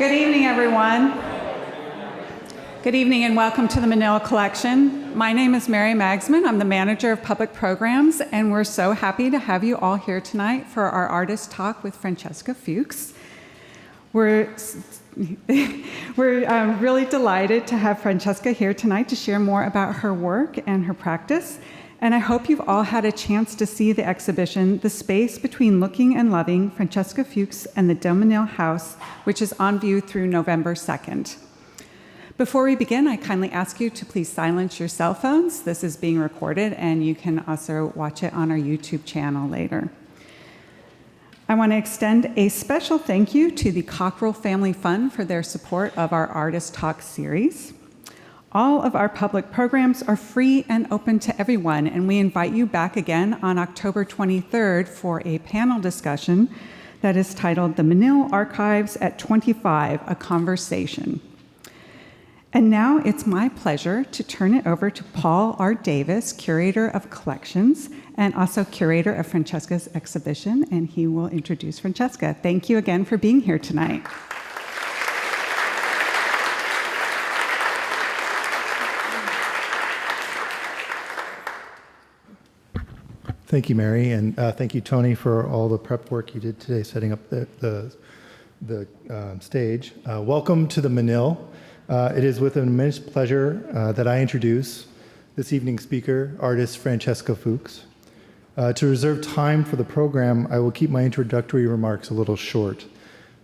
Good evening, everyone. Good evening and welcome to the Menil Collection. My name is Mary Magsman. I'm the manager of public programs, and we're so happy to have you all here tonight for our artist talk with Francesca Fuchs. We're really delighted to have Francesca here tonight to share more about her work and her practice. And I hope you've all had a chance to see the exhibition, The Space Between Looking and Loving, Francesca Fuchs and the Menil House, which is on view through November 2nd. Before we begin, I kindly ask you to please silence your cell phones. This is being recorded, and you can also watch it on our YouTube channel later. I want to extend a special thank you to the Cockrell Family Fund for their support of our Artist Talk series. All of our public programs are free and open to everyone, and we invite you back again on October 23rd for a panel discussion that is titled The Menil Archives at 25, A Conversation. And now it's my pleasure to turn it over to Paul R. Davis, Curator of Collections, and also Curator of Francesca's exhibition, and he will introduce Francesca. Thank you again for being here tonight. Thank you, Mary, and thank you, Tony, for all the prep work you did today setting up the stage. Welcome to the Menil. It is with immense pleasure that I introduce this evening's speaker, artist Francesca Fuchs. To reserve time for the program, I will keep my introductory remarks a little short,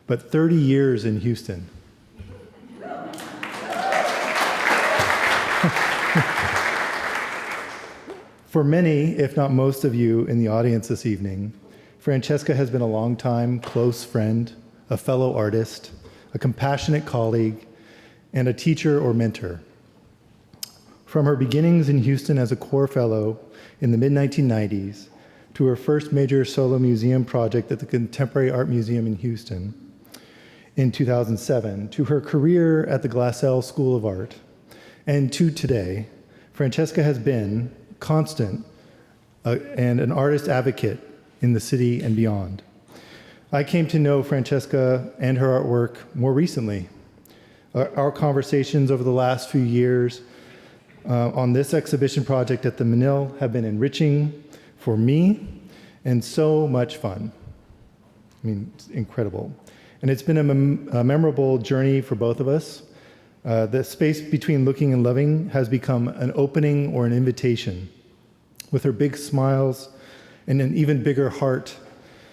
but 30 years in Houston. For many, if not most of you in the audience this evening, Francesca has been a longtime close friend, a fellow artist, a compassionate colleague, and a teacher or mentor. From her beginnings in Houston as a core fellow in the mid-1990s to her first major solo museum project at the Contemporary Art Museum in Houston in 2007, to her career at the Glassell School of Art, and to today, Francesca has been constant and an artist advocate in the city and beyond. I came to know Francesca and her artwork more recently. Our conversations over the last few years on this exhibition project at the Menil have been enriching for me and so much fun. I mean, it's incredible. And it's been a memorable journey for both of us. The space between looking and loving has become an opening or an invitation. With her big smiles and an even bigger heart,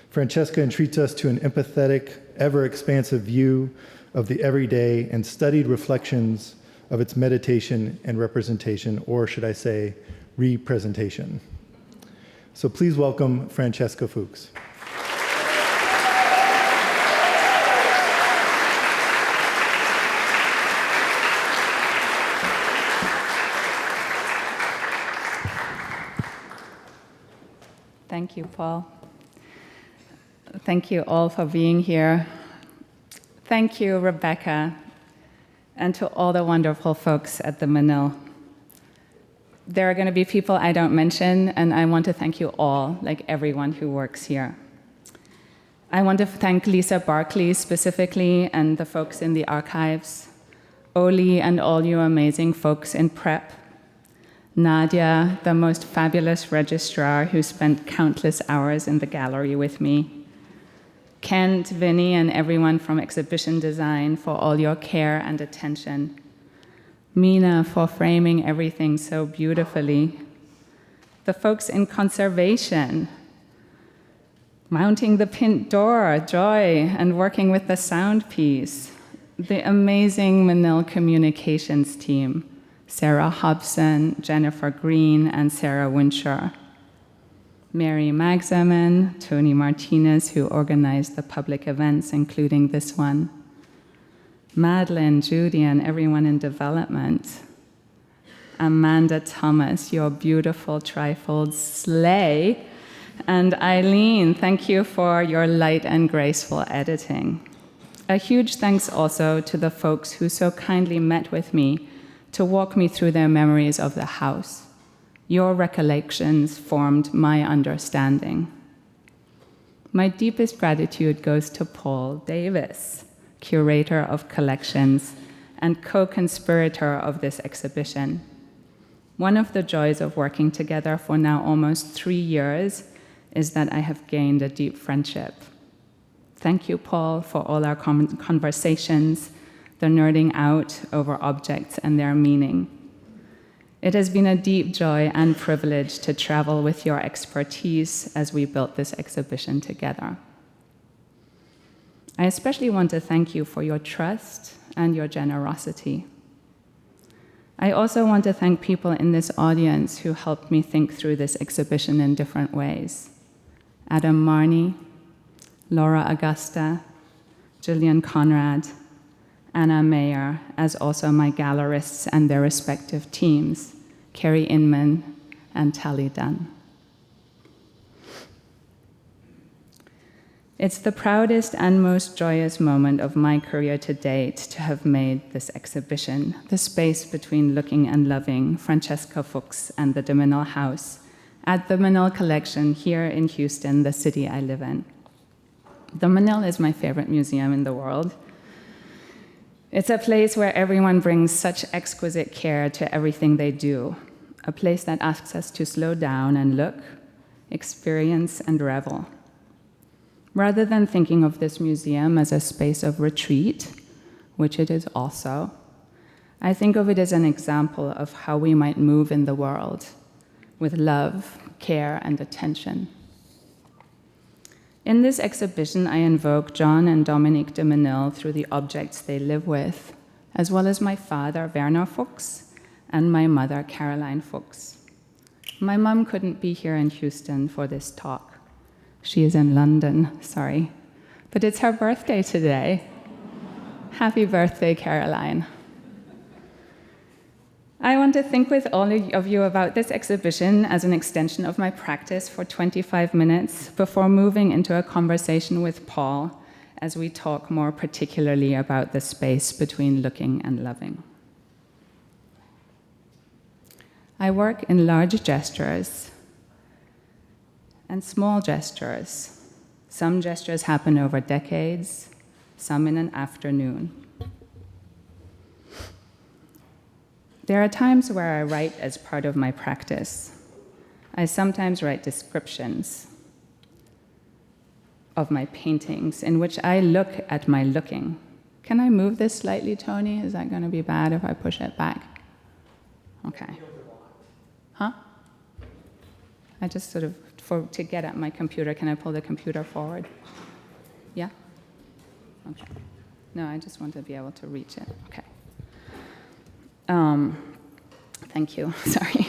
Francesca entreats us to an empathetic, ever-expansive view of the everyday and studied reflections of its meditation and representation, or should I say, representation. So please welcome Francesca Fuchs. Thank you, Paul. Thank you all for being here. Thank you, Rebecca, and to all the wonderful folks at the Menil. There are going to be people I don't mention, and I want to thank you all, like everyone who works here. I want to thank Lisa Barkley specifically, and the folks in the archives, Oli and all you amazing folks in prep, Nadia, the most fabulous registrar who spent countless hours in the gallery with me, Kent, Vinny, and everyone from exhibition design for all your care and attention, Mina for framing everything so beautifully, the folks in conservation, mounting the pin door, Joy, and working with the sound piece, the amazing Menil communications team, Sarah Hobson, Jennifer Green, and Sarah Winshaw. Mary Magzaman, Tony Martinez, who organized the public events, including this one. Madeline, Judy, and everyone in development. Amanda Thomas, your beautiful trifold sleigh. And Eileen, thank you for your light and graceful editing. A huge thanks also to the folks who so kindly met with me to walk me through their memories of the house. Your recollections formed my understanding. My deepest gratitude goes to Paul Davis, curator of collections, and co-conspirator of this exhibition. One of the joys of working together for now almost 3 years is that I have gained a deep friendship. Thank you, Paul, for all our conversations, the nerding out over objects and their meaning. It has been a deep joy and privilege to travel with your expertise as we built this exhibition together. I especially want to thank you for your trust and your generosity. I also want to thank people in this audience who helped me think through this exhibition in different ways. Adam Marney, Laura Augusta, Gillian Conrad, Anna Mayer, as also my gallerists and their respective teams, Carrie Inman and Tally Dunn. It's the proudest and most joyous moment of my career to date to have made this exhibition, the space between looking and loving, Francesca Fuchs and the Menil House, at the Menil Collection here in Houston, the city I live in. The Menil is my favorite museum in the world. It's a place where everyone brings such exquisite care to everything they do, a place that asks us to slow down and look, experience, and revel. Rather than thinking of this museum as a space of retreat, which it is also, I think of it as an example of how we might move in the world with love, care, and attention. In this exhibition, I invoke John and Dominique de Menil through the objects they live with, as well as my father, Werner Fuchs, and my mother, Caroline Fuchs. My mom couldn't be here in Houston for this talk. She is in London, sorry. But it's her birthday today. Happy birthday, Caroline. I want to think with all of you about this exhibition as an extension of my practice for 25 minutes before moving into a conversation with Paul as we talk more particularly about the space between looking and loving. I work in large gestures and small gestures. Some gestures happen over decades, some in an afternoon. There are times where I write as part of my practice. I sometimes write descriptions of my paintings in which I look at my looking. Can I move this slightly, Tony? Is that going to be bad if I push it back? Okay. Huh? I just sort of, to get at my computer, can I pull the computer forward? Yeah? Okay. No, I just want to be able to reach it. Okay. Thank you, sorry.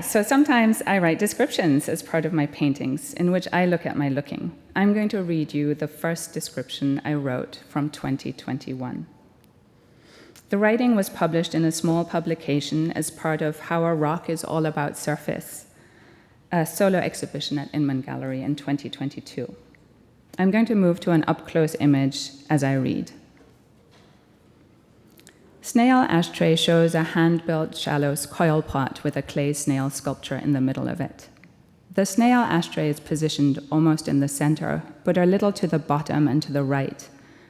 So sometimes I write descriptions as part of my paintings in which I look at my looking. I'm going to read you the first description I wrote from 2021. The writing was published in a small publication as part of How a Rock is All About Surface, a solo exhibition at Inman Gallery in 2022. I'm going to move to an up-close image as I read. Snail ashtray shows a hand-built shallow coil pot with a clay snail sculpture in the middle of it. The snail ashtray is positioned almost in the center, but a little to the bottom and to the right,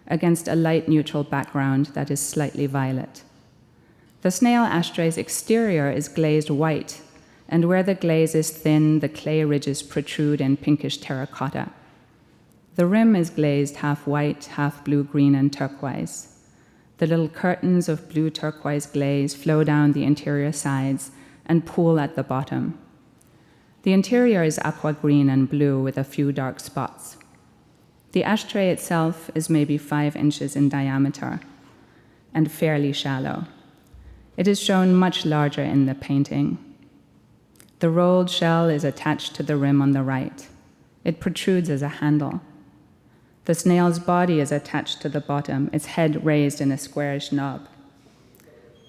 against a light neutral background that is slightly violet. The snail ashtray's exterior is glazed white, and where the glaze is thin, the clay ridges protrude in pinkish terracotta. The rim is glazed half white, half blue-green, and turquoise. The little curtains of blue turquoise glaze flow down the interior sides and pool at the bottom. The interior is aqua green and blue with a few dark spots. The ashtray itself is maybe 5 inches in diameter and fairly shallow. It is shown much larger in the painting. The rolled shell is attached to the rim on the right. It protrudes as a handle. The snail's body is attached to the bottom, its head raised in a squarish knob.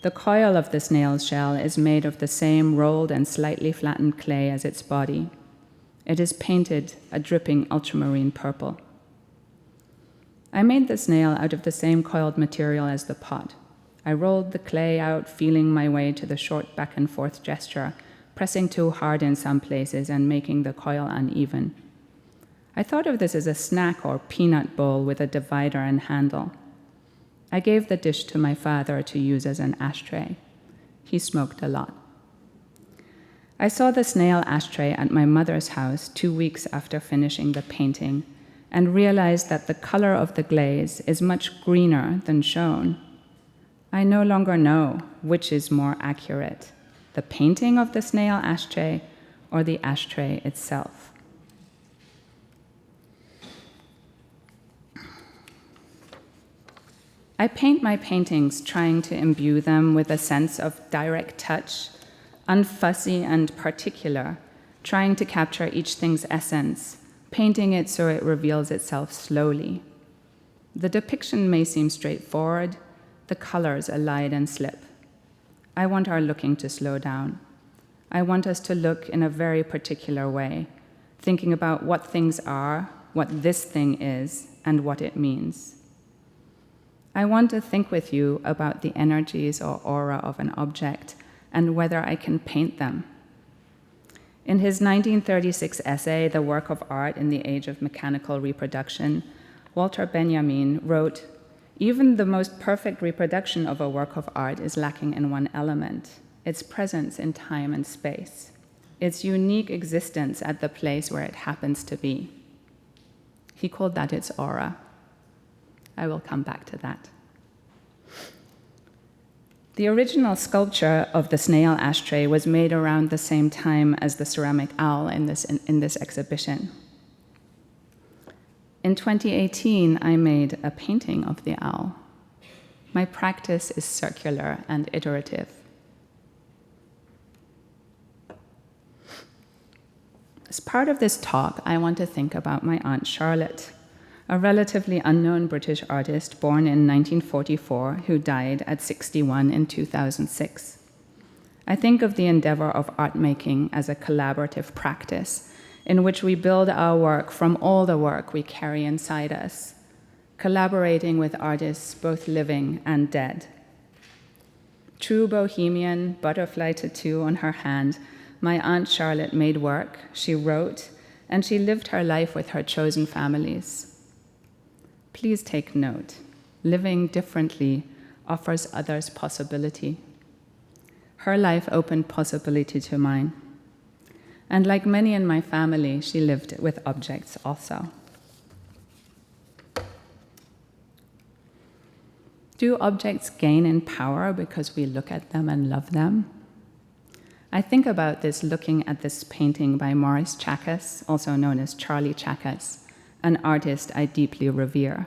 The coil of the snail's shell is made of the same rolled and slightly flattened clay as its body. It is painted a dripping ultramarine purple. I made the snail out of the same coiled material as the pot. I rolled the clay out, feeling my way to the short back and forth gesture, pressing too hard in some places and making the coil uneven. I thought of this as a snack or peanut bowl with a divider and handle. I gave the dish to my father to use as an ashtray. He smoked a lot. I saw the snail ashtray at my mother's house 2 weeks after finishing the painting and realized that the color of the glaze is much greener than shown. I no longer know which is more accurate, the painting of the snail ashtray or the ashtray itself. I paint my paintings trying to imbue them with a sense of direct touch, unfussy and particular, trying to capture each thing's essence, painting it so it reveals itself slowly. The depiction may seem straightforward, the colors elide and slip. I want our looking to slow down. I want us to look in a very particular way, thinking about what things are, what this thing is, and what it means. I want to think with you about the energies or aura of an object and whether I can paint them. In his 1936 essay, The Work of Art in the Age of Mechanical Reproduction, Walter Benjamin wrote, "Even the most perfect reproduction of a work of art is lacking in one element, its presence in time and space, its unique existence at the place where it happens to be." He called that its aura. I will come back to that. The original sculpture of the snail ashtray was made around the same time as the ceramic owl in this exhibition. In 2018, I made a painting of the owl. My practice is circular and iterative. As part of this talk, I want to think about my Aunt Charlotte, a relatively unknown British artist born in 1944 who died at 61 in 2006. I think of the endeavor of art making as a collaborative practice in which we build our work from all the work we carry inside us, collaborating with artists both living and dead. True bohemian, butterfly tattoo on her hand, my Aunt Charlotte made work, she wrote, and she lived her life with her chosen families. Please take note, living differently offers others possibility. Her life opened possibility to mine. And like many in my family, she lived with objects also. Do objects gain in power because we look at them and love them? I think about this looking at this painting by Maurice Chakas, also known as Charlie Chakas, an artist I deeply revere.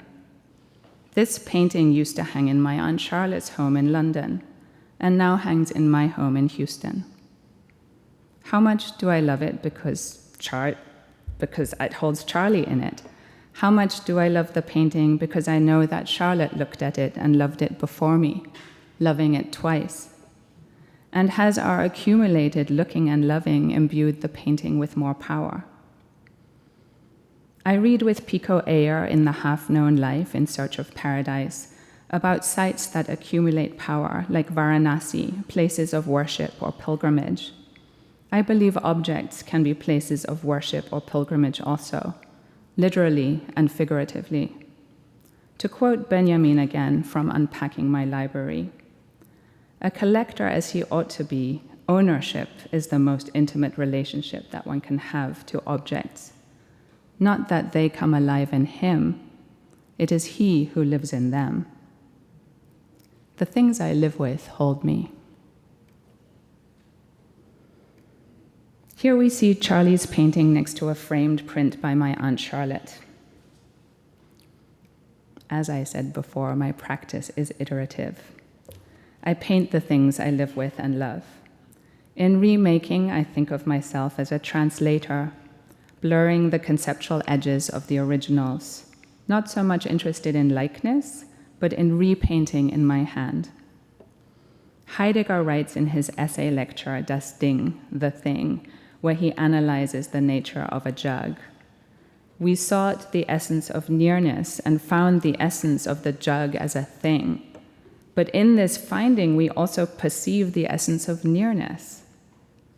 This painting used to hang in my Aunt Charlotte's home in London, and now hangs in my home in Houston. How much do I love it because it holds Charlie in it? How much do I love the painting because I know that Charlotte looked at it and loved it before me, loving it twice? And has our accumulated looking and loving imbued the painting with more power? I read with Pico Ayer in The Half-Known Life in Search of Paradise about sites that accumulate power, like Varanasi, places of worship or pilgrimage. I believe objects can be places of worship or pilgrimage also, literally and figuratively. To quote Benjamin again from Unpacking My Library, "A collector as he ought to be, ownership is the most intimate relationship that one can have to objects. Not that they come alive in him, it is he who lives in them. The things I live with hold me." Here we see Charlie's painting next to a framed print by my Aunt Charlotte. As I said before, my practice is iterative. I paint the things I live with and love. In remaking, I think of myself as a translator, blurring the conceptual edges of the originals, not so much interested in likeness, but in repainting in my hand. Heidegger writes in his essay lecture, Das Ding, the thing, where he analyzes the nature of a jug. We sought the essence of nearness and found the essence of the jug as a thing. But in this finding, we also perceive the essence of nearness.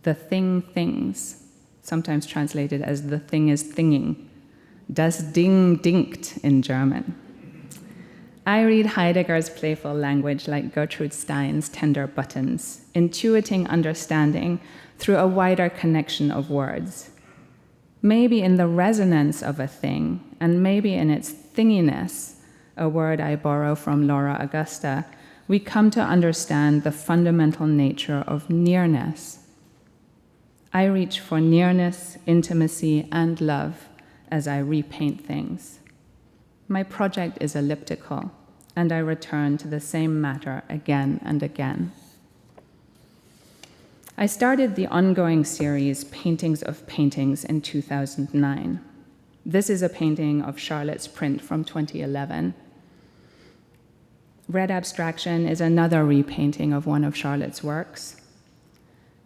The thing things, sometimes translated as the thing is thinging. Das Ding dinkt in German. I read Heidegger's playful language like Gertrude Stein's tender buttons, intuiting understanding through a wider connection of words. Maybe in the resonance of a thing, and maybe in its thinginess, a word I borrow from Laura Augusta, we come to understand the fundamental nature of nearness. I reach for nearness, intimacy, and love as I repaint things. My project is elliptical, and I return to the same matter again and again. I started the ongoing series, Paintings of Paintings, in 2009. This is a painting of Charlotte's print from 2011. Red Abstraction is another repainting of one of Charlotte's works.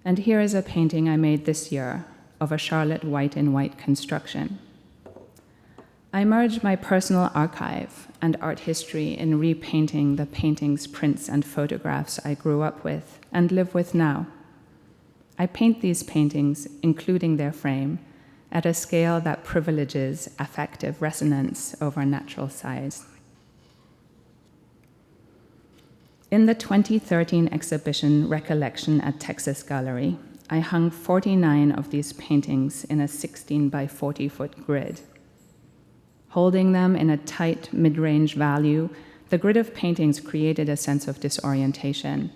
And here is a painting I made this year of a Charlotte white in white construction. I merged my personal archive and art history in repainting the paintings, prints, and photographs I grew up with and live with now. I paint these paintings, including their frame, at a scale that privileges affective resonance over natural size. In the 2013 exhibition Recollection at Texas Gallery, I hung 49 of these paintings in a 16 by 40 foot grid. Holding them in a tight mid-range value, the grid of paintings created a sense of disorientation,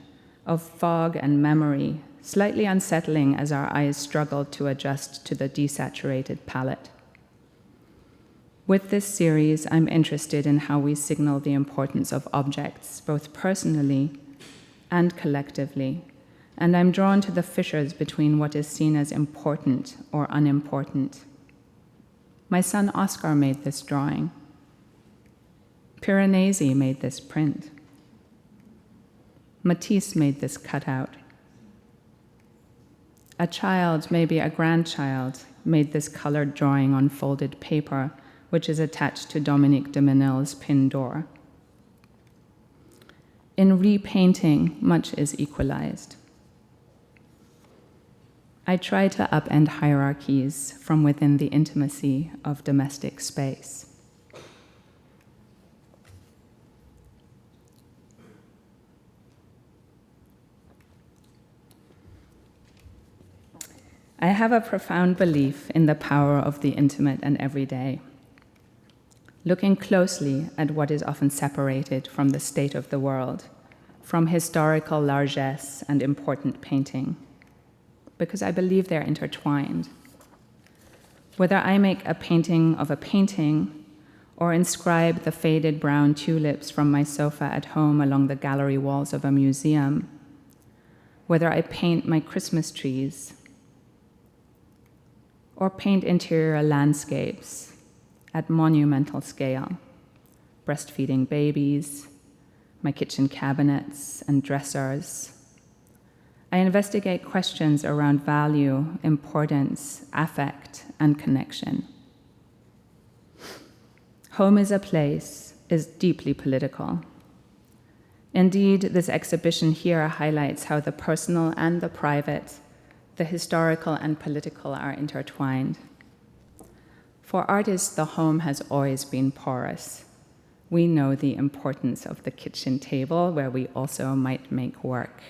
of fog and memory, slightly unsettling as our eyes struggled to adjust to the desaturated palette. With this series, I'm interested in how we signal the importance of objects, both personally and collectively, and I'm drawn to the fissures between what is seen as important or unimportant. My son Oscar made this drawing. Piranesi made this print. Matisse made this cutout. A child, maybe a grandchild, made this colored drawing on folded paper, which is attached to Dominique de Menil's pin door. In repainting, much is equalized. I try to upend hierarchies from within the intimacy of domestic space. I have a profound belief in the power of the intimate and everyday. Looking closely at what is often separated from the state of the world, from historical largesse and important painting, because I believe they're intertwined. Whether I make a painting of a painting or inscribe the faded brown tulips from my sofa at home along the gallery walls of a museum, whether I paint my Christmas trees or paint interior landscapes at monumental scale, breastfeeding babies, my kitchen cabinets and dressers, I investigate questions around value, importance, affect, and connection. Home is a place is deeply political. Indeed, this exhibition here highlights how the personal and the private, the historical and political are intertwined. For artists, the home has always been porous. We know the importance of the kitchen table where we also might make work.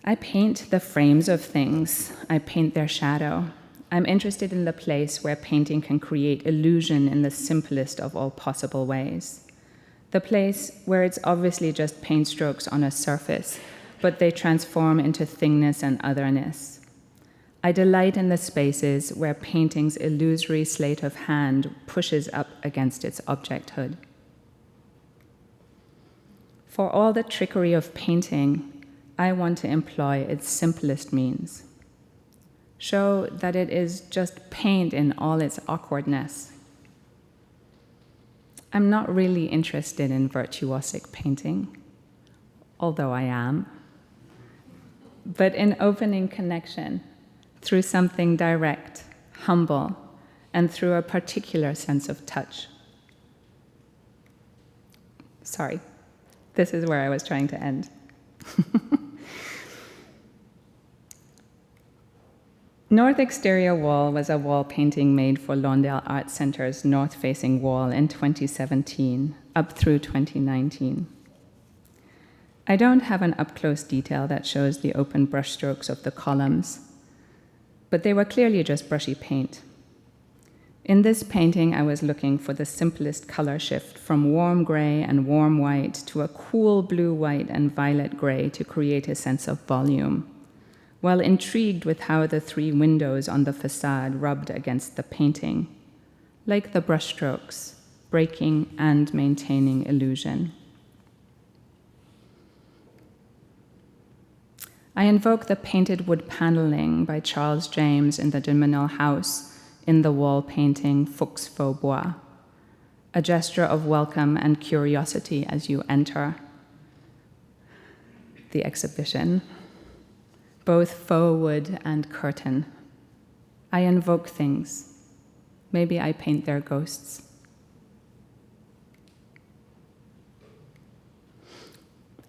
I paint the frames of things. I paint their shadow. I'm interested in the place where painting can create illusion in the simplest of all possible ways. The place where it's obviously just paint strokes on a surface, but they transform into thingness and otherness. I delight in the spaces where painting's illusory sleight of hand pushes up against its objecthood. For all the trickery of painting, I want to employ its simplest means. Show that it is just paint in all its awkwardness. I'm not really interested in virtuosic painting, although I am, but in opening connection through something direct, humble, and through a particular sense of touch. Sorry, this is where I was trying to end. North exterior wall was a wall painting made for Lawndale Art Centre's north-facing wall in 2017, up through 2019. I don't have an up-close detail that shows the open brushstrokes of the columns, but they were clearly just brushy paint. In this painting, I was looking for the simplest color shift from warm gray and warm white to a cool blue-white and violet gray to create a sense of volume, while intrigued with how the three windows on the facade rubbed against the painting, like the brushstrokes, breaking and maintaining illusion. I invoke the painted wood paneling by Charles James in the Menil House in the wall painting Fuchs Faux Bois, a gesture of welcome and curiosity as you enter the exhibition, both faux wood and curtain. I invoke things. Maybe I paint their ghosts.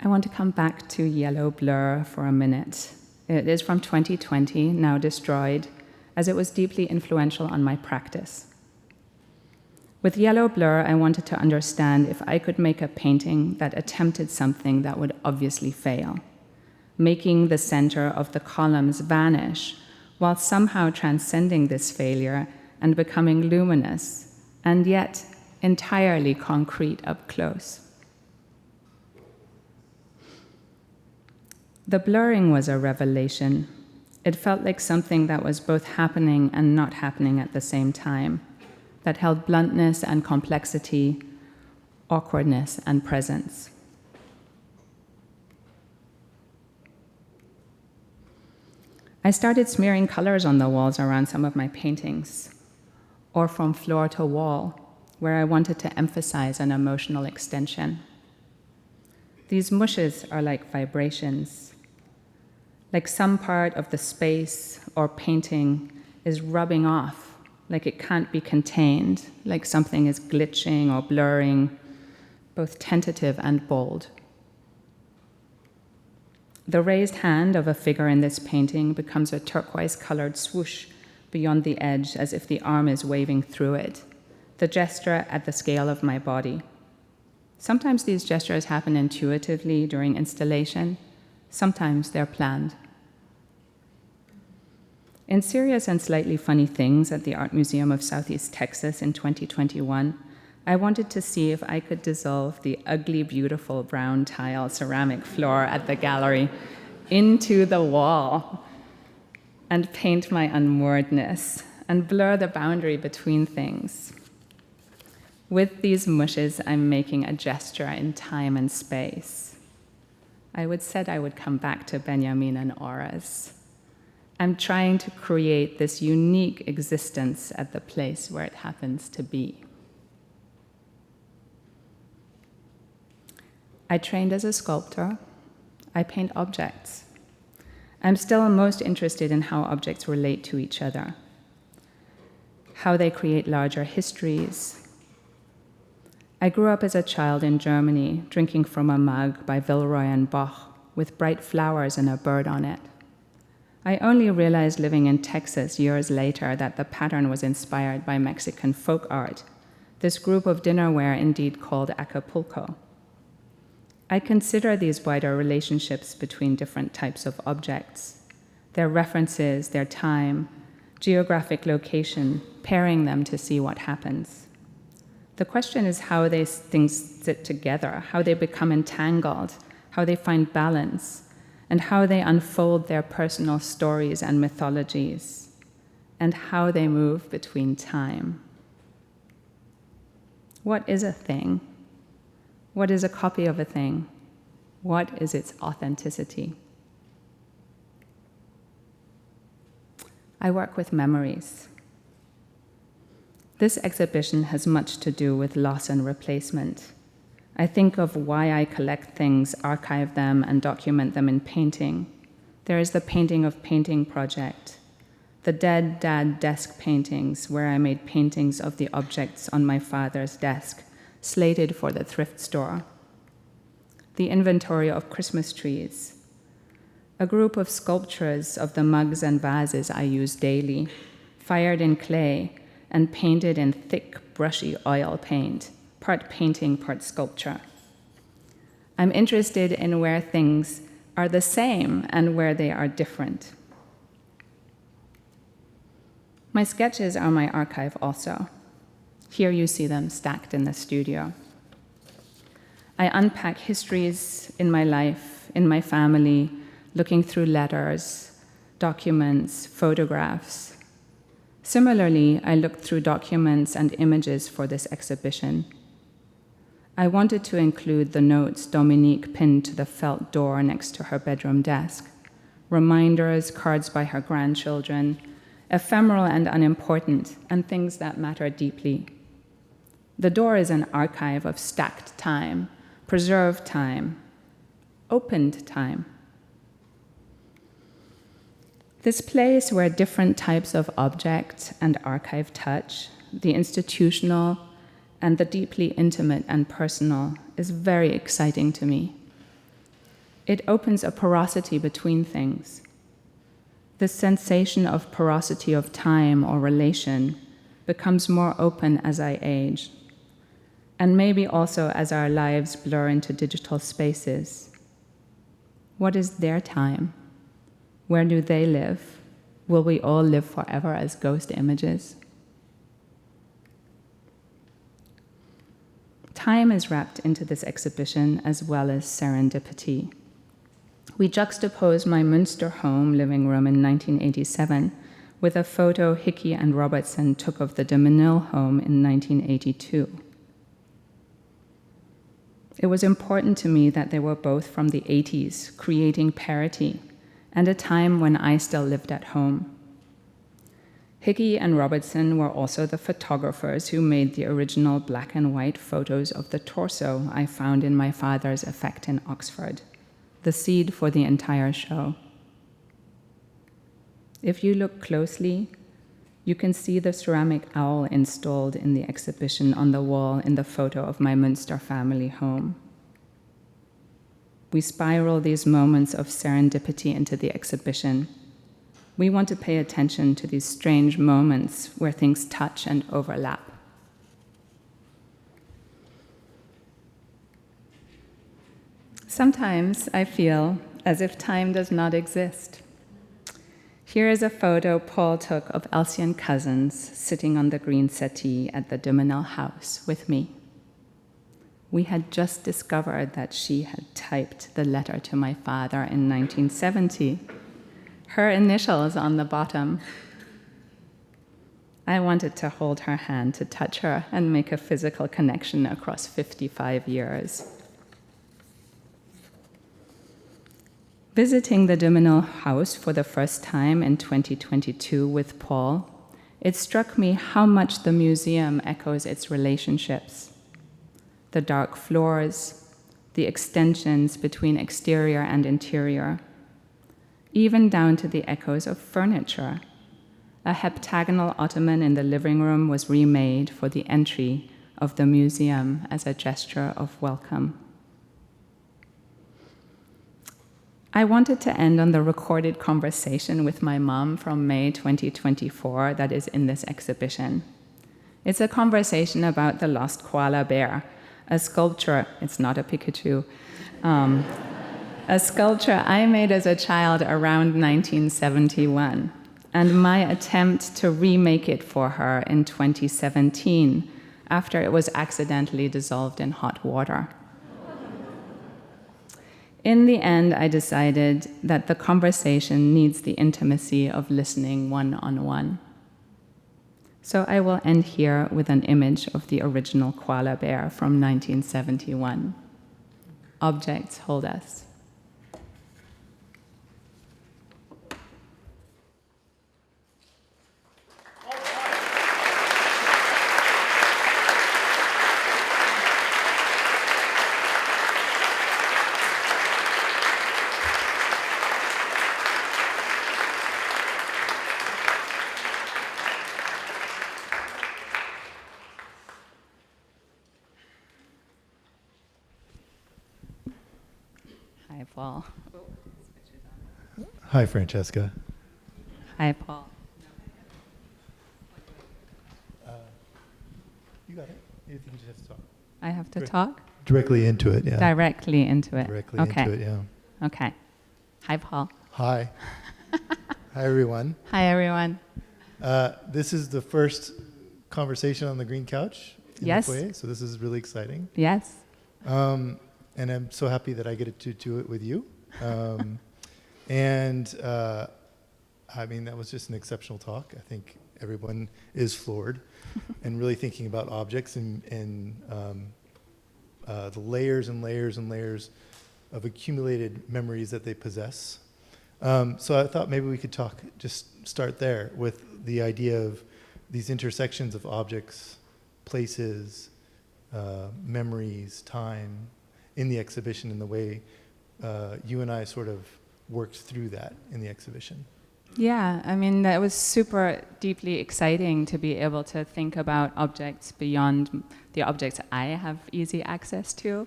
I want to come back to Yellow Blur for a minute. It is from 2020, now destroyed, as it was deeply influential on my practice. With Yellow Blur, I wanted to understand if I could make a painting that attempted something that would obviously fail, making the center of the columns vanish while somehow transcending this failure and becoming luminous and yet entirely concrete up close. The blurring was a revelation. It felt like something that was both happening and not happening at the same time, that held bluntness and complexity, awkwardness and presence. I started smearing colors on the walls around some of my paintings, or from floor to wall, where I wanted to emphasize an emotional extension. These mushes are like vibrations, like some part of the space or painting is rubbing off, like it can't be contained, like something is glitching or blurring, both tentative and bold. The raised hand of a figure in this painting becomes a turquoise-colored swoosh beyond the edge, as if the arm is waving through it, the gesture at the scale of my body. Sometimes these gestures happen intuitively during installation, sometimes they're planned. In Serious and Slightly Funny Things at the Art Museum of Southeast Texas in 2021, I wanted to see if I could dissolve the ugly, beautiful brown tile ceramic floor at the gallery into the wall and paint my unmooredness and blur the boundary between things. With these mushes, I'm making a gesture in time and space. I said I would come back to Benjamin and auras. I'm trying to create this unique existence at the place where it happens to be. I trained as a sculptor. I paint objects. I'm still most interested in how objects relate to each other, how they create larger histories. I grew up as a child in Germany, drinking from a mug by Villeroy and Boch with bright flowers and a bird on it. I only realized living in Texas years later that the pattern was inspired by Mexican folk art, this group of dinnerware indeed called Acapulco. I consider these wider relationships between different types of objects, their references, their time, geographic location, pairing them to see what happens. The question is how these things sit together, how they become entangled, how they find balance, and how they unfold their personal stories and mythologies, and how they move between time. What is a thing? What is a copy of a thing? What is its authenticity? I work with memories. This exhibition has much to do with loss and replacement. I think of why I collect things, archive them, and document them in painting. There is the Painting of Painting project, the Dead Dad desk paintings, where I made paintings of the objects on my father's desk, slated for the thrift store, the inventory of Christmas trees, a group of sculptures of the mugs and vases I use daily, fired in clay and painted in thick, brushy oil paint, part painting, part sculpture. I'm interested in where things are the same and where they are different. My sketches are my archive also. Here you see them stacked in the studio. I unpack histories in my life, in my family, looking through letters, documents, photographs. Similarly, I looked through documents and images for this exhibition. I wanted to include the notes Dominique pinned to the felt door next to her bedroom desk, reminders, cards by her grandchildren, ephemeral and unimportant, and things that matter deeply. The door is an archive of stacked time, preserved time, opened time. This place where different types of object and archive touch, the institutional and the deeply intimate and personal, is very exciting to me. It opens a porosity between things. The sensation of porosity of time or relation becomes more open as I age, and maybe also as our lives blur into digital spaces. What is their time? Where do they live? Will we all live forever as ghost images? Time is wrapped into this exhibition as well as serendipity. We juxtapose my Münster home living room in 1987 with a photo Hickey and Robertson took of the Menil home in 1982. It was important to me that they were both from the 80s, creating parity, and a time when I still lived at home. Hickey and Robertson were also the photographers who made the original black and white photos of the torso I found in my father's effect in Oxford, the seed for the entire show. If you look closely, you can see the ceramic owl installed in the exhibition on the wall in the photo of my Münster family home. We spiral these moments of serendipity into the exhibition. We want to pay attention to these strange moments where things touch and overlap. Sometimes I feel as if time does not exist. Here is a photo Paul took of Elsie Cousins sitting on the green settee at the Menil House with me. We had just discovered that she had typed the letter to my father in 1970. Her initials on the bottom. I wanted to hold her hand, to touch her, and make a physical connection across 55 years. Visiting the Menil House for the first time in 2022 with Paul, it struck me how much the museum echoes its relationships. The dark floors, the extensions between exterior and interior, even down to the echoes of furniture. A heptagonal ottoman in the living room was remade for the entry of the museum as a gesture of welcome. I wanted to end on the recorded conversation with my mom from May 2024 that is in this exhibition. It's a conversation about the lost koala bear, a sculpture, it's not a Pikachu, a sculpture I made as a child around 1971, and my attempt to remake it for her in 2017 after it was accidentally dissolved in hot water. In the end, I decided that the conversation needs the intimacy of listening one-on-one. So I will end here with an image of the original koala bear from 1971. Objects hold us. Hi, Paul. Hi, Francesca. Hi, Paul. You got it. You just have to talk. I have to Great. talk Directly into it, yeah. directly into it. Directly Okay. into it, yeah. Okay. Hi, Paul. Hi. Hi, everyone. Hi, everyone. This is the first conversation on the green couch in Yes. the foyer, so this is really exciting. Yes. And I'm so happy that I get to do it with you. And I mean, that was just an exceptional talk. I think everyone is floored and really thinking about objects and the layers and layers and layers of accumulated memories that they possess. So I thought maybe we could just start there with the idea of these intersections of objects, places, memories, time in the exhibition, and the way you and I sort of worked through that in the exhibition. Yeah, I mean, that was super deeply exciting to be able to think about objects beyond the objects I have easy access to.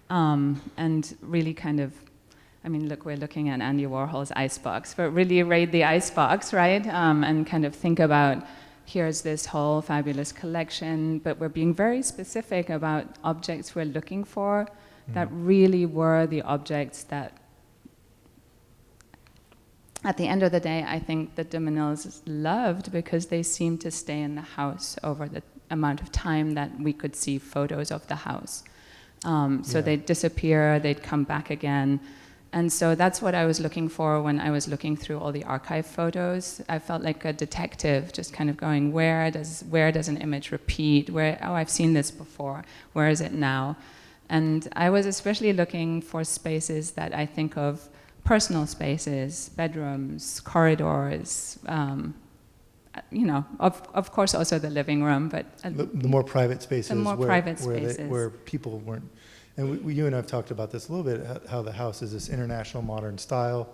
And really kind of, I mean, look, we're looking at Andy Warhol's icebox, but really raid the icebox, right? And kind of think about, here's this whole fabulous collection, but we're being very specific about objects we're looking for that really were the objects that, at the end of the day, I think that the Menils loved because they seemed to stay in the house over the amount of time that we could see photos of the house. So they'd disappear, they'd come back again. And so that's what I was looking for when I was looking through all the archive photos. I felt like a detective, just kind of going, where does an image repeat? Oh, I've seen this before. Where is it now? And I was especially looking for spaces that I think of personal spaces, bedrooms, corridors, you know, of course also the living room, but The more private spaces, where people weren't. And you and I have talked about this a little bit, how the house is this international modern style,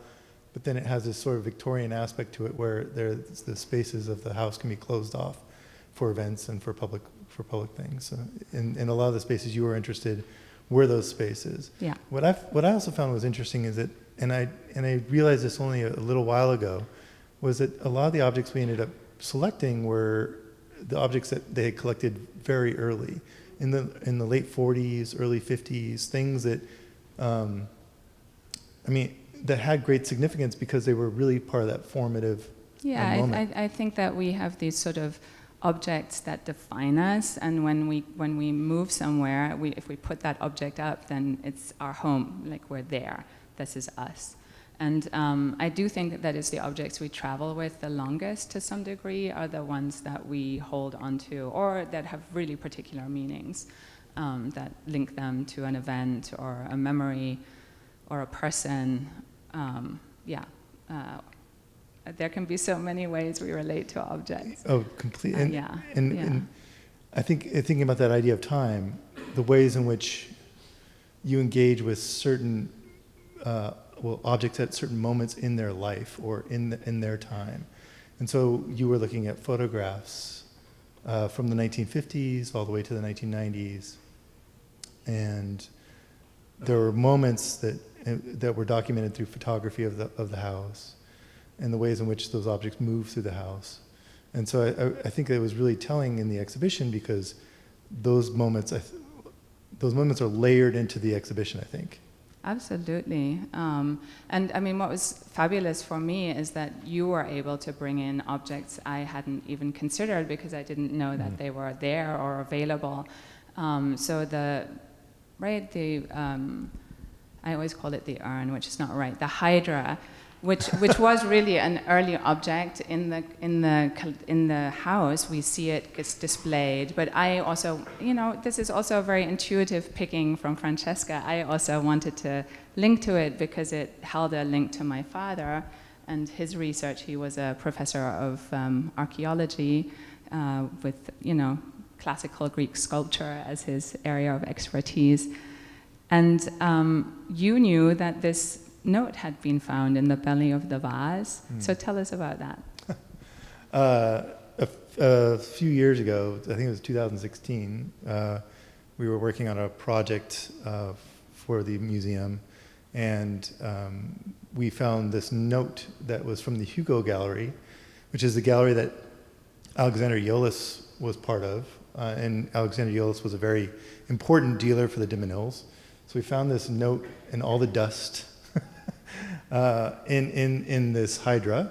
but then it has this sort of Victorian aspect to it where the spaces of the house can be closed off for events and for public things. So in a lot of the spaces you were interested were those spaces. Yeah. What I also found was interesting is that, and I realized this only a little while ago, was that a lot of the objects we ended up selecting were the objects that they had collected very early, in the late 40s, early 50s, things that, I mean, that had great significance because they were really part of that formative moment. I think that we have these sort of objects that define us, and when we move somewhere, if we put that object up, then it's our home, like we're there. This is us. And I do think that is the objects we travel with the longest to some degree are the ones that we hold onto or that have really particular meanings that link them to an event or a memory or a person. There can be so many ways we relate to objects. Oh, completely. And And I think thinking about that idea of time, the ways in which you engage with certain objects at certain moments in their life or in their time. And so you were looking at photographs from the 1950s all the way to the 1990s. And there were moments that were documented through photography of the house and the ways in which those objects move through the house. And so I think it was really telling in the exhibition because those moments are layered into the exhibition, I think. Absolutely. And I mean, what was fabulous for me is that you were able to bring in objects I hadn't even considered because I didn't know that they were there or available. I always call it the urn, which is not right, the hydra, which was really an early object in the house. We see it gets displayed, but I also, this is also very intuitive picking from Francesca. I also wanted to link to it because it held a link to my father and his research. He was a professor of archaeology with, classical Greek sculpture as his area of expertise. And you knew that this note had been found in the belly of the vase. So tell us about that. A few years ago, I think it was 2016, we were working on a project for the museum, And we found this note that was from the Hugo Gallery, which is the gallery that Alexander Iolis was part of. And Alexander Iolis was a very important dealer for the de Menils. So we found this note in all the dust in this hydra.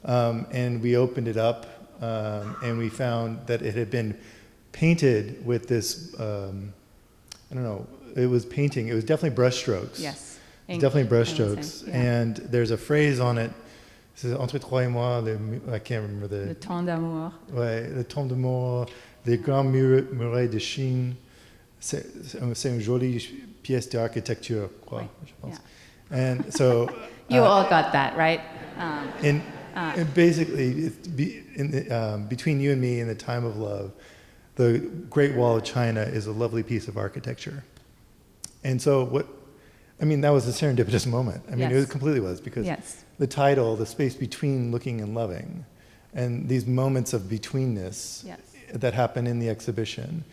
And we opened it up, and we found that it had been painted with this, I don't know, it was definitely brushstrokes. Yes. It's definitely brushstrokes. Yeah. And there's a phrase on it, it says, entre toi et moi, I can't remember Le temps d'amour. Ouais, le temps d'amour, les grands murets de Chine. C'est une jolie pièce d'architecture, quoi, je pense. Yeah. And so... You all got that, right? And basically, between you and me in the time of love, the Great Wall of China is a lovely piece of architecture. And so that was a serendipitous moment. Yes. It completely was, because Yes. the title, the space between looking and loving, and these moments of betweenness Yes. that happen in the exhibition,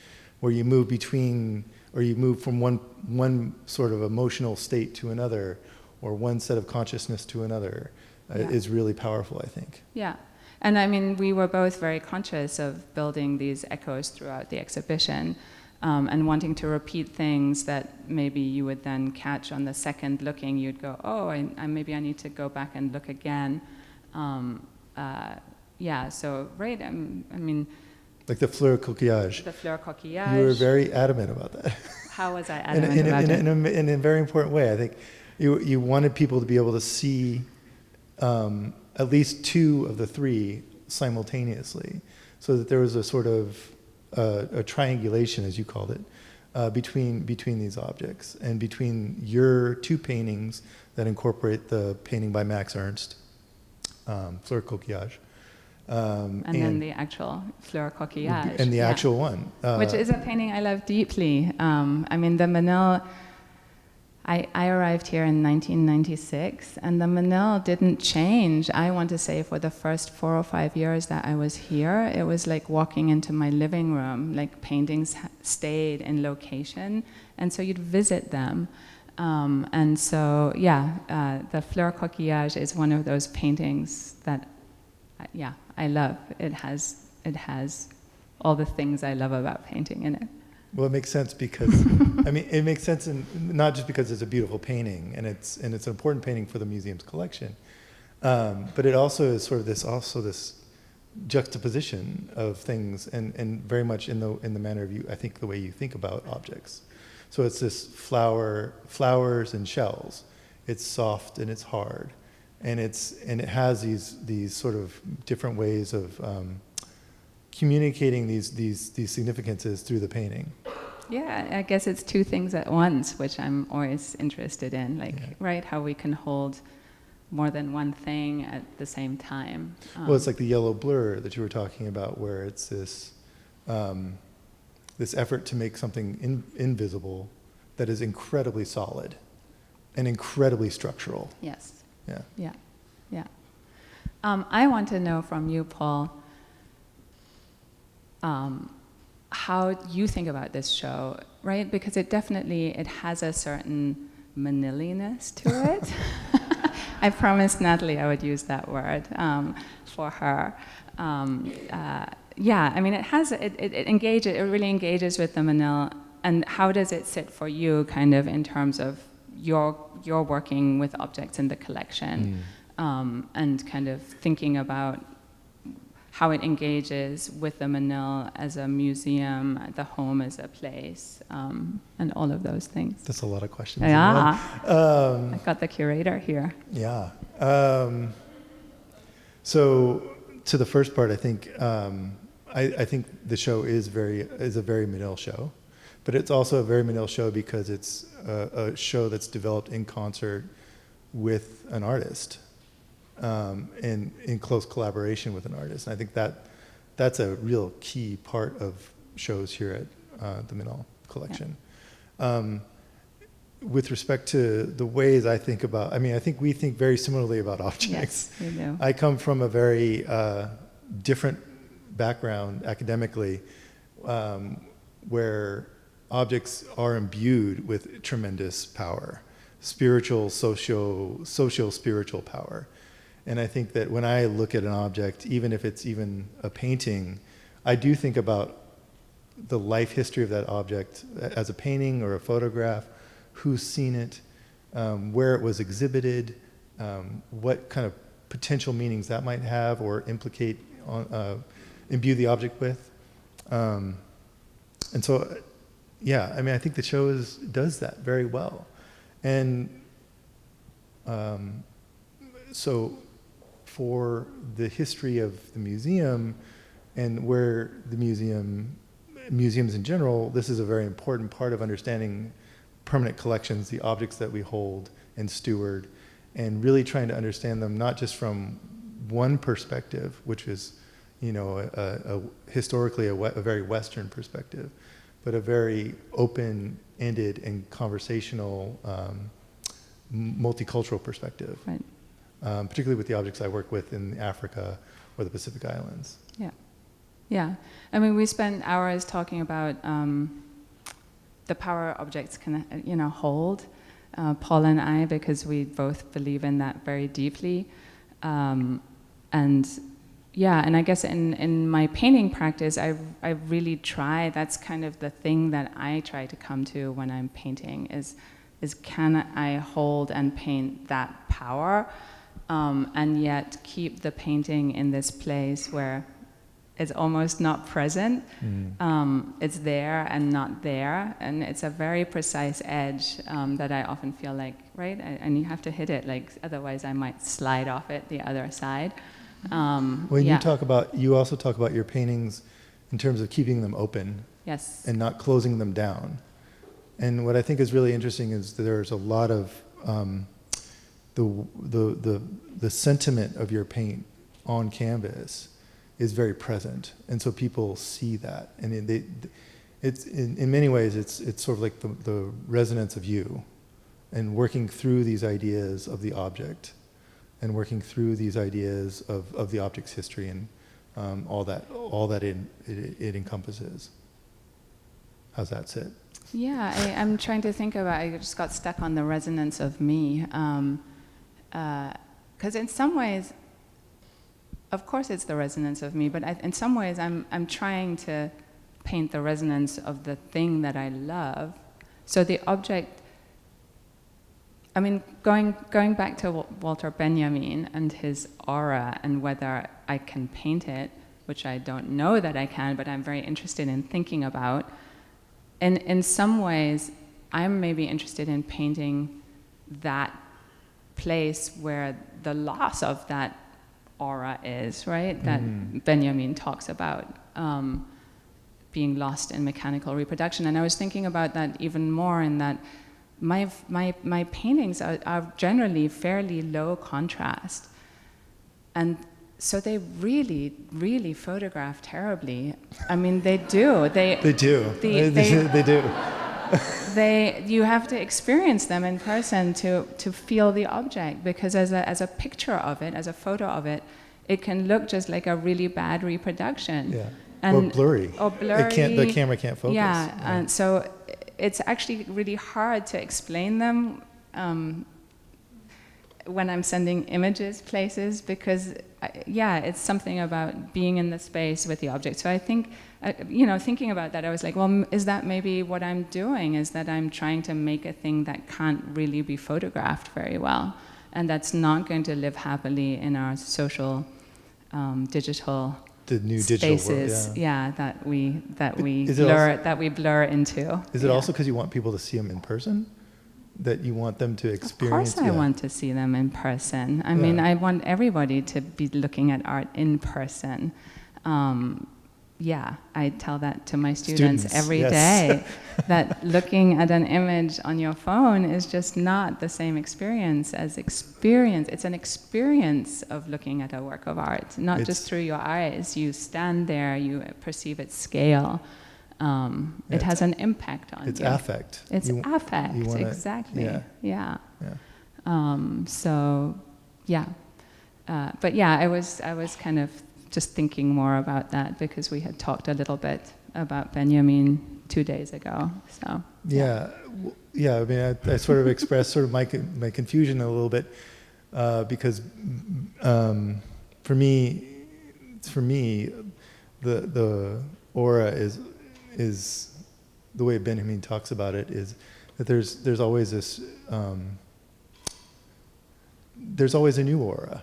where you move between, or you move from one sort of emotional state to another, or one set of consciousness to another, is really powerful, I think. Yeah. And we were both very conscious of building these echoes throughout the exhibition, and wanting to repeat things that maybe you would then catch on the second looking. You'd go, oh, maybe I need to go back and look again. So, right, Like the fleur coquillage. The fleur coquillage. You were very adamant about that. How was I adamant about it? In a very important way. I think you wanted people to be able to see at least two of the three simultaneously, so that there was a sort of a triangulation, as you called it, between these objects, and between your two paintings that incorporate the painting by Max Ernst, Fleur Coquillage. And then the actual Fleur Coquillage. And the actual one. Which is a painting I love deeply. The Menil, I arrived here in 1996, and the Menil didn't change. I want to say for the first 4 or 5 years that I was here, it was like walking into my living room, like paintings stayed in location, and so you'd visit them. The Fleur Coquillage is one of those paintings that, I love. It has all the things I love about painting in it. Well, it makes sense because, it makes sense not just because it's a beautiful painting and it's an important painting for the museum's collection, but it also is sort of this juxtaposition of things, and very much in the manner of I think the way you think about objects. So it's this flowers and shells. It's soft and it's hard, and it has these sort of different ways of communicating these significances through the painting. Yeah, I guess it's two things at once, which I'm always interested in, right, how we can hold more than one thing at the same time. Well, it's like the yellow blur that you were talking about, where it's this effort to make something invisible that is incredibly solid and incredibly structural. Yes. Yeah. I want to know from you, Paul, how you think about this show, right? Because it has a certain Meniliness to it. I promised Natalie I would use that word for her. It really engages with the Menil. And how does it sit for you, kind of, in terms of your working with objects in the collection, and kind of thinking about how it engages with the Menil as a museum, the home as a place, and all of those things. That's a lot of questions. Yeah, I got the curator here. Yeah. So to the first part, I think I think the show is a very Menil show, but it's also a very Menil show because it's a show that's developed in concert with an artist. In close collaboration with an artist. And I think that's a real key part of shows here at the Menil collection. Yeah. With respect to the ways I think about, I think we think very similarly about objects. Yes, we do. I come from a very different background academically, where objects are imbued with tremendous power. socio-spiritual power. And I think that when I look at an object, even if it's even a painting, I do think about the life history of that object as a painting or a photograph, who's seen it, where it was exhibited, what kind of potential meanings that might have or implicate, imbue the object with. And so, yeah, I mean, I think the show does that very well. And so for the history of the museum and where the museums in general, this is a very important part of understanding permanent collections, the objects that we hold and steward, and really trying to understand them not just from one perspective, which is, you know, historically a very Western perspective, but a very open-ended and conversational, multicultural perspective. Right. Particularly with the objects I work with in Africa or the Pacific Islands. Yeah. Yeah. I mean, we spent hours talking about the power objects can, hold, Paul and I, because we both believe in that very deeply. And I guess in my painting practice, I really try, that's kind of the thing that I try to come to when I'm painting is can I hold and paint that power, and yet keep the painting in this place where it's almost not present. It's there and not there, and it's a very precise edge that I often feel like, right? And you have to hit it, like otherwise I might slide off it the other side. You also talk about your paintings in terms of keeping them open, yes, and not closing them down. And what I think is really interesting is that there's a lot of the sentiment of your paint on canvas is very present, and so people see that, and it's in many ways it's sort of like the resonance of you, and working through these ideas of the object, and working through these ideas of the object's history and all that it encompasses. How's that sit? Yeah, I'm trying to think about. I just got stuck on the resonance of me, because in some ways, of course, it's the resonance of me. But in some ways, I'm trying to paint the resonance of the thing that I love. So the object. I mean, going back to Walter Benjamin and his aura and whether I can paint it, which I don't know that I can, but I'm very interested in thinking about. And in some ways, I'm maybe interested in painting that place where the loss of that aura is, right? That Benjamin talks about being lost in mechanical reproduction. And I was thinking about that even more in that my paintings are generally fairly low contrast. And so they really, really photograph terribly. I mean, they do. They do. They do. You have to experience them in person to feel the object, because as a picture of it, as a photo of it, it can look just like a really bad reproduction. Yeah. And, or blurry. The camera can't focus. Yeah. And so it's actually really hard to explain them when I'm sending images places, because it's something about being in the space with the object. So I think, thinking about that, I was like, well, is that maybe what I'm doing? Is that I'm trying to make a thing that can't really be photographed very well, and that's not going to live happily in our social, digital the new spaces, digital world, that we blur into. Is it also because you want people to see them in person? That you want them to experience? Of course I want to see them in person. I mean, I want everybody to be looking at art in person. I tell that to my students every day, that looking at an image on your phone is just not the same experience as experience. It's an experience of looking at a work of art, not just through your eyes. You stand there, you perceive its scale. It has an impact on you. It's affect. It's affect, exactly. Yeah. I was kind of just thinking more about that, because we had talked a little bit about Benjamin 2 days ago. So Yeah. I mean, I sort of expressed sort of my confusion a little bit because for me, the aura is the way Benjamin talks about it is that there's always this there's always a new aura.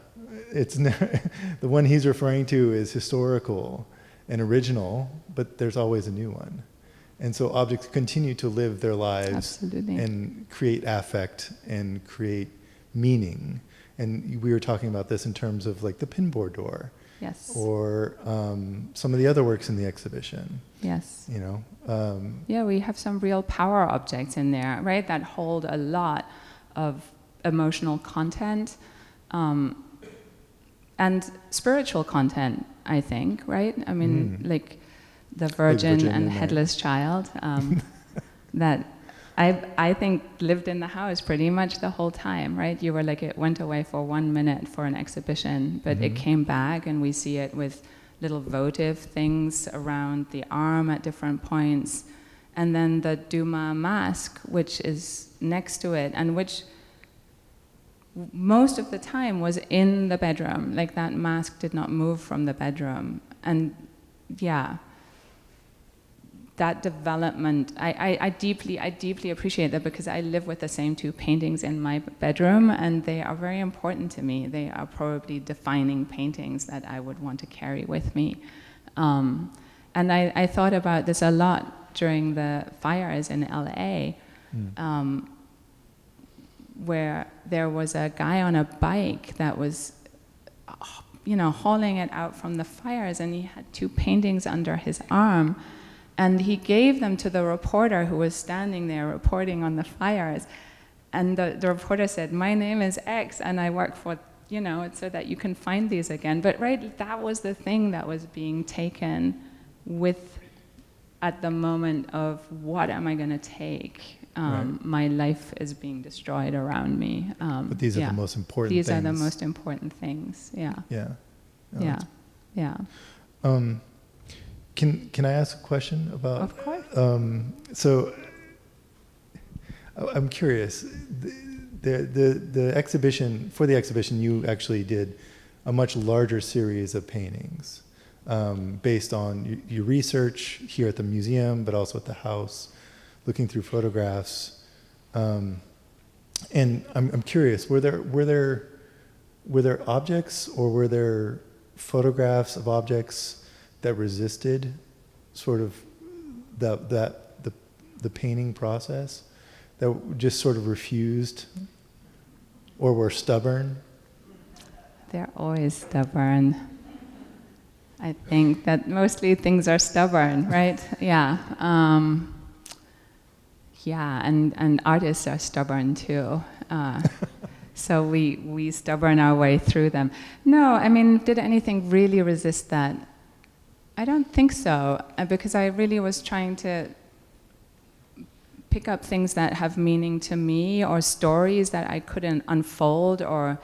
It's the one he's referring to is historical and original, but there's always a new one. And so objects continue to live their lives. Absolutely. And create affect and create meaning. And we were talking about this in terms of like the pinboard door. Yes. Or some of the other works in the exhibition. Yes. You know. Yeah, we have some real power objects in there, right, that hold a lot of emotional content and spiritual content, I think, right? I mean, like the Virgin and Headless Child that I think lived in the house pretty much the whole time, right? You were like, it went away for 1 minute for an exhibition, but it came back, and we see it with little votive things around the arm at different points. And then the Duma mask, which is next to it, and which most of the time was in the bedroom. Like, that mask did not move from the bedroom. And yeah, that development, I deeply appreciate that, because I live with the same 2 paintings in my bedroom, and they are very important to me. They are probably defining paintings that I would want to carry with me. And I thought about this a lot during the fires in LA, where there was a guy on a bike that was, hauling it out from the fires, and he had 2 paintings under his arm. And he gave them to the reporter who was standing there reporting on the fires. And the reporter said, "My name is X, and I work for, it's so that you can find these again." But right, that was the thing that was being taken with at the moment of, what am I going to take? Right. My life is being destroyed around me. But these are the most important things. These are the most important things, yeah. Yeah. Yeah. Can I ask a question about? Of course. So I'm curious. The exhibition, for the exhibition, you actually did a much larger series of paintings based on your research here at the museum, but also at the house, looking through photographs. And I'm curious. Were there objects, or were there photographs of objects that resisted sort of the painting process, that just sort of refused or were stubborn? They're always stubborn. I think that mostly things are stubborn, right? Yeah. And artists are stubborn too. So we stubborn our way through them. No, I mean, did anything really resist that? I don't think so, because I really was trying to pick up things that have meaning to me, or stories that I couldn't unfold or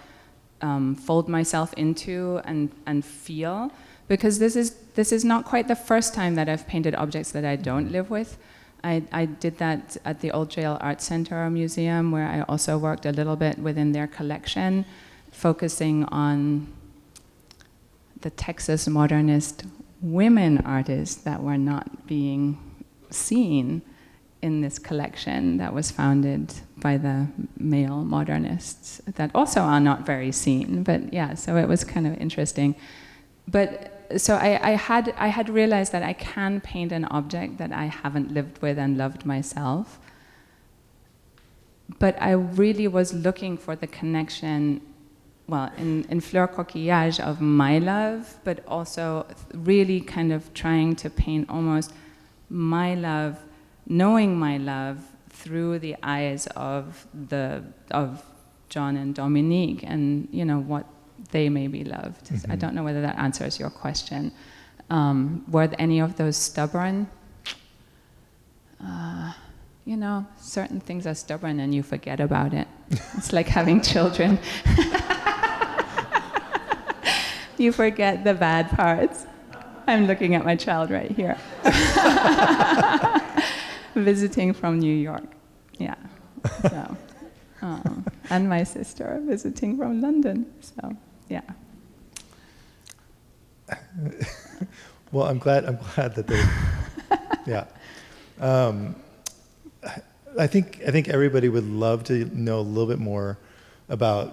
fold myself into and feel, because this is not quite the first time that I've painted objects that I don't live with. I did that at the Old Jail Art Center Museum, where I also worked a little bit within their collection, focusing on the Texas modernist women artists that were not being seen in this collection that was founded by the male modernists that also are not very seen. But yeah, so it was kind of interesting. But so I had realized that I can paint an object that I haven't lived with and loved myself. But I really was looking for the connection, well, in Fleur Coquillage, of my love, but also really kind of trying to paint almost my love, knowing my love through the eyes of John and Dominique, and what they maybe loved. Mm-hmm. I don't know whether that answers your question. Were any of those stubborn? Certain things are stubborn and you forget about it. It's like having children. You forget the bad parts. I'm looking at my child right here. visiting from New York. Yeah. So, and my sister visiting from London. So, yeah. Well, I'm glad that they, yeah. I think everybody would love to know a little bit more about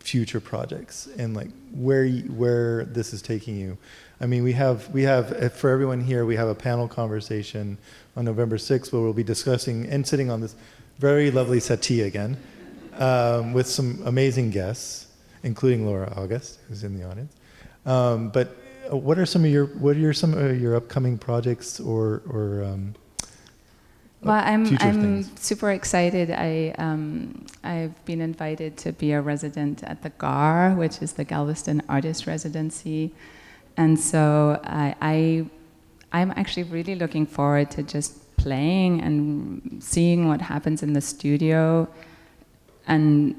future projects and like where this is taking you. I mean, we have for everyone here, we have a panel conversation on November 6th where we'll be discussing and sitting on this very lovely settee again with some amazing guests, including Laura August, who's in the audience. But what are some of your upcoming projects or well, I'm things? super excited. I've been invited to be a resident at the GAR, which is the Galveston Artist Residency, and so I'm actually really looking forward to just playing and seeing what happens in the studio. And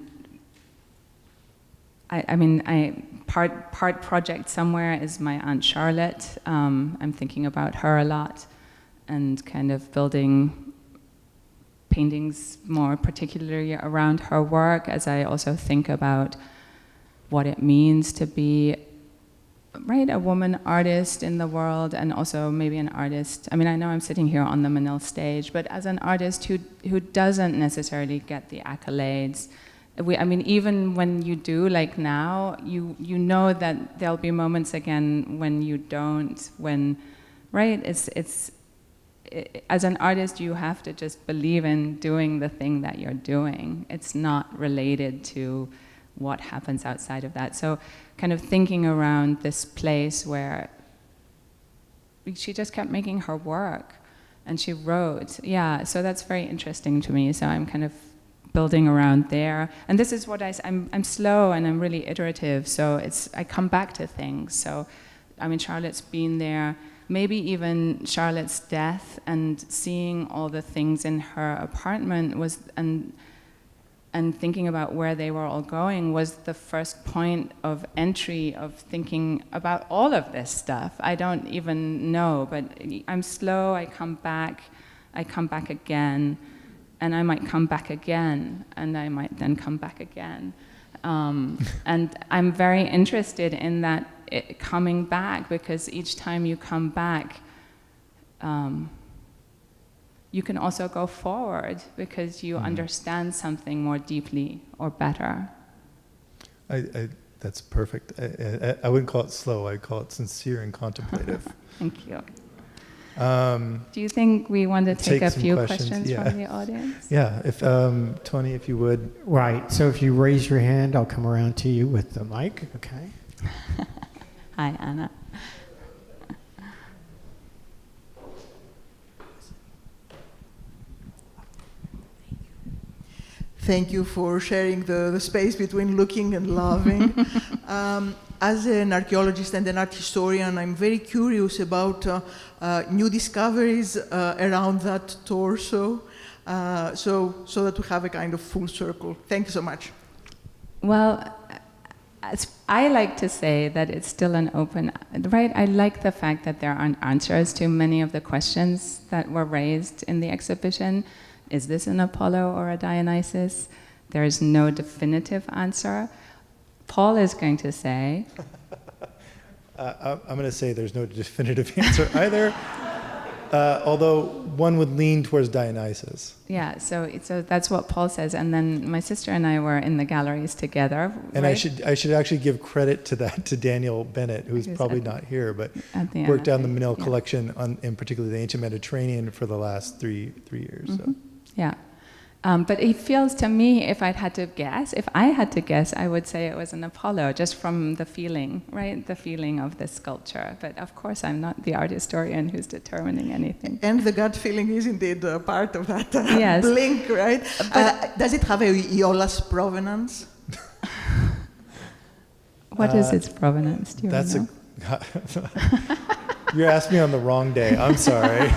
part project somewhere is my Aunt Charlotte. I'm thinking about her a lot, and kind of building paintings more particularly around her work, as I also think about what it means to be, right, a woman artist in the world, and also maybe an artist. I mean, I know I'm sitting here on the Menil stage, but as an artist who doesn't necessarily get the accolades. Even when you do, like now, you know that there'll be moments again when you don't, right? As an artist, you have to just believe in doing the thing that you're doing. It's not related to what happens outside of that. So kind of thinking around this place where she just kept making her work, and she wrote. Yeah, so that's very interesting to me. So I'm kind of building around there. And this is what I'm slow and I'm really iterative, so I come back to things. So, I mean, Charlotte's been there. Maybe even Charlotte's death and seeing all the things in her apartment and thinking about where they were all going was the first point of entry of thinking about all of this stuff. I don't even know, but I'm slow, I come back again, and I might come back again, and I might then come back again. And I'm very interested in that coming back, because each time you come back, you can also go forward because you understand something more deeply or better. That's perfect. I wouldn't call it slow. I'd call it sincere and contemplative. Thank you. Do you think we want to take a few questions from the audience? Yeah, if Tony, if you would. Right, so if you raise your hand, I'll come around to you with the mic, okay? Hi, Anna. Thank you for sharing the space between looking and loving. As an archaeologist and an art historian, I'm very curious about new discoveries around that torso, so that we have a kind of full circle. Thank you so much. Well, I like to say that it's still an open, right? I like the fact that there aren't answers to many of the questions that were raised in the exhibition. Is this an Apollo or a Dionysus? There is no definitive answer. Paul is going to say... I'm going to say there's no definitive answer either, although one would lean towards Dionysus. Yeah, so that's what Paul says. And then my sister and I were in the galleries together. And right? I should actually give credit to that to Daniel Bennett, who's probably not here, but worked on the Menil collection, in particular the ancient Mediterranean, for the last three years. Mm-hmm. So. Yeah. But it feels to me, if I had to guess, I would say it was an Apollo, just from the feeling, right? The feeling of the sculpture. But of course, I'm not the art historian who's determining anything. And the gut feeling is indeed part of that yes. blink, right? Does it have a Iola's provenance? What is its provenance? Do you know? You're asking me on the wrong day. I'm sorry.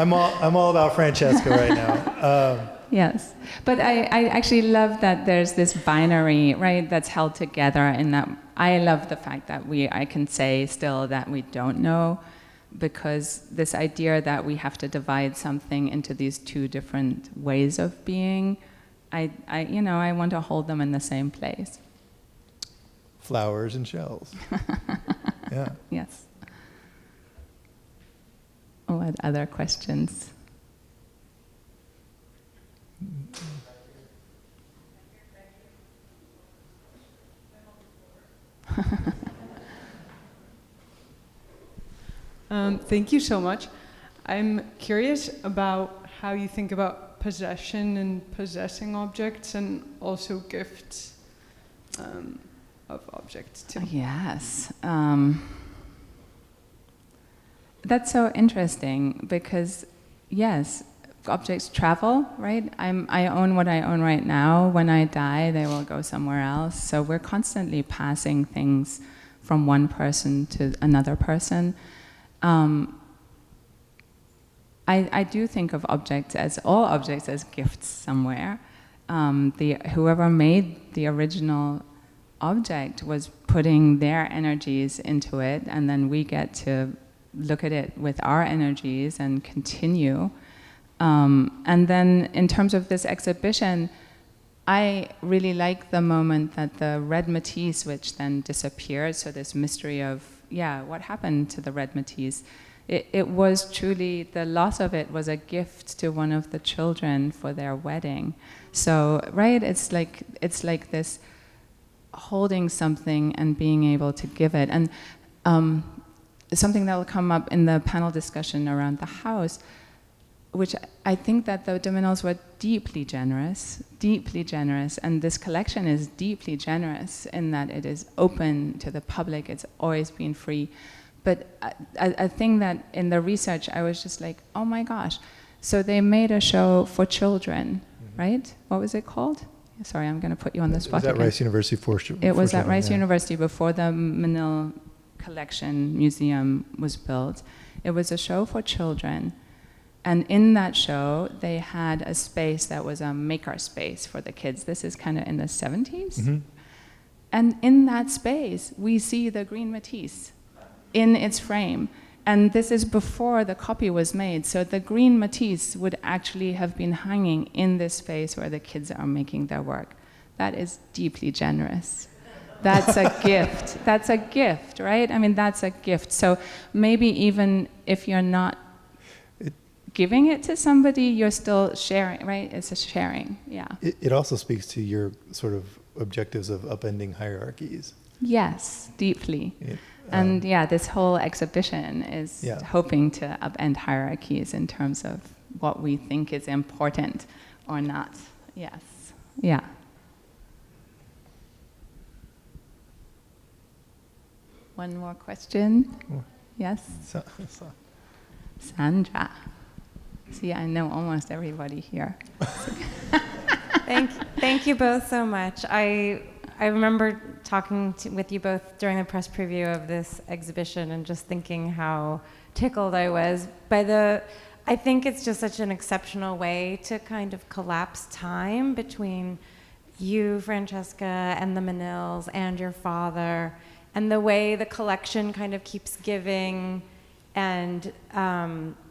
I'm all about Francesca right now. Yes, but I actually love that there's this binary, right, that's held together in that I love the fact that I can say still that we don't know, because this idea that we have to divide something into these two different ways of being, I want to hold them in the same place. Flowers and shells. Yeah. Yes. What other questions? Thank you so much. I'm curious about how you think about possession and possessing objects, and also gifts of objects too. Yes. That's so interesting because, yes, objects travel, right? I own what I own right now. When I die, they will go somewhere else. So we're constantly passing things from one person to another person. I do think of all objects as gifts somewhere. Whoever made the original object was putting their energies into it, and then we get to look at it with our energies and continue. And then in terms of this exhibition, I really like the moment that the red Matisse, which then disappeared, so this mystery of, what happened to the red Matisse? It was truly, the loss of it was a gift to one of the children for their wedding. So, right, it's like this holding something and being able to give it. And something that will come up in the panel discussion around the house, which I think that the de Menils were deeply generous, and this collection is deeply generous in that it is open to the public, it's always been free. But a thing that in the research I was just like, oh my gosh, so they made a show for children, right? What was it called? Sorry, I'm going to put you on the spot. It was at Rice University It was at Rice University before the Menil Collection Museum was built. It was a show for children. And in that show, they had a space that was a maker space for the kids. This is kind of in the 70s. Mm-hmm. And in that space, we see the green Matisse in its frame. And this is before the copy was made. So the green Matisse would actually have been hanging in this space where the kids are making their work. That is deeply generous. That's a gift. That's a gift, right? I mean, that's a gift. So maybe even if you're not giving it to somebody, you're still sharing, right? It's a sharing, yeah. It also speaks to your sort of objectives of upending hierarchies. Yes, deeply. And this whole exhibition is hoping to upend hierarchies in terms of what we think is important or not. Yes, yeah. One more question? Yes? Sandra. See, I know almost everybody here. Thank you both so much. I remember talking with you both during the press preview of this exhibition and just thinking how tickled I was by I think it's just such an exceptional way to kind of collapse time between you, Francesca, and the Menils and your father, and the way the collection kind of keeps giving and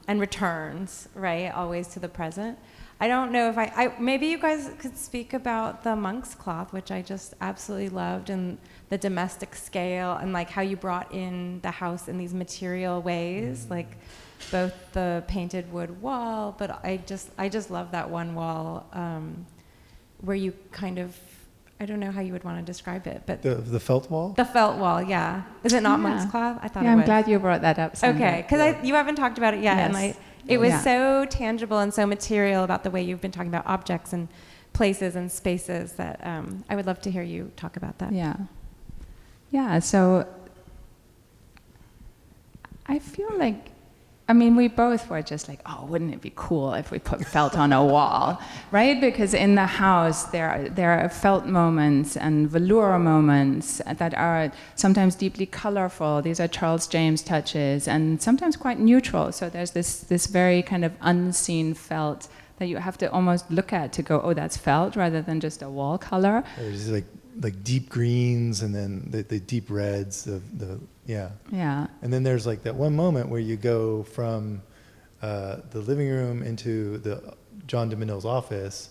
returns, right, always to the present. I don't know if maybe you guys could speak about the monk's cloth, which I just absolutely loved, and the domestic scale, and like how you brought in the house in these material ways, like both the painted wood wall, but I just love that one wall where you kind of, I don't know how you would want to describe it, but the felt wall? The felt wall, yeah. Is it not monk's cloth? I thought it was. I'm glad you brought that up, Sandra. Okay, because you haven't talked about it yet, Yes. and it was so tangible and so material about the way you've been talking about objects and places and spaces that I would love to hear you talk about that. Yeah, so I feel like, I mean, we both were just like, oh, wouldn't it be cool if we put felt on a wall, right? Because in the house, there are felt moments and velour moments that are sometimes deeply colorful. These are Charles James touches, and sometimes quite neutral. So there's this very kind of unseen felt that you have to almost look at to go, oh, that's felt, rather than just a wall color. There's like deep greens, and then the deep reds, the Yeah. Yeah. And then there's like that one moment where you go from the living room into the John de Menil's office,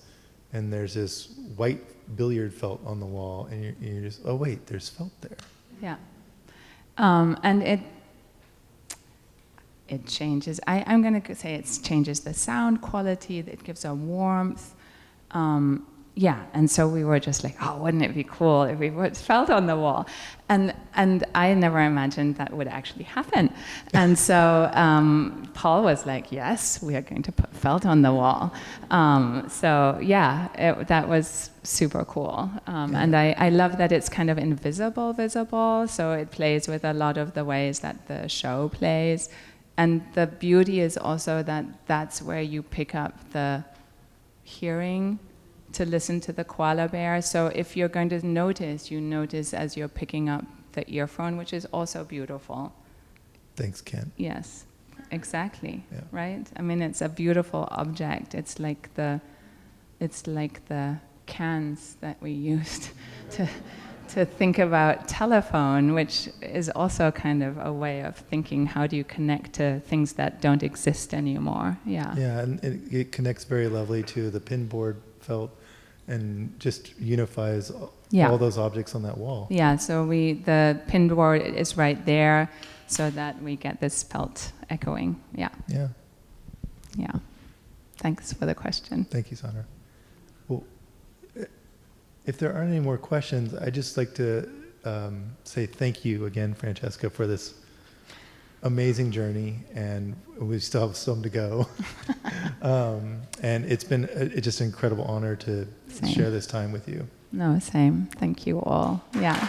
and there's this white billiard felt on the wall, and you're just, oh wait, there's felt there. Yeah. And it changes. I'm going to say it changes the sound quality. It gives a warmth. Yeah, and so we were just like, oh, wouldn't it be cool if we put felt on the wall? And I never imagined that would actually happen. And so Paul was like, yes, we are going to put felt on the wall. So yeah, that was super cool. And I love that it's kind of invisible, visible. So it plays with a lot of the ways that the show plays. And the beauty is also that that's where you pick up the hearing to listen to the koala bear. So if you're going to notice, you notice as you're picking up the earphone, which is also beautiful. Thanks, Ken. Yes, exactly. Yeah. Right? I mean, it's a beautiful object. It's like the cans that we used to think about telephone, which is also kind of a way of thinking, how do you connect to things that don't exist anymore? Yeah. Yeah, and it connects very lovely to the pinboard felt and just unifies all those objects on that wall. Yeah, so the pinboard is right there so that we get this felt echoing. Yeah. Yeah. Yeah. Thanks for the question. Thank you, Sandra. Well, if there aren't any more questions, I'd just like to say thank you again, Francesca, for this amazing journey, and we still have some to go. And it's been just an incredible honor to share this time with you. No, same. Thank you all. Yeah.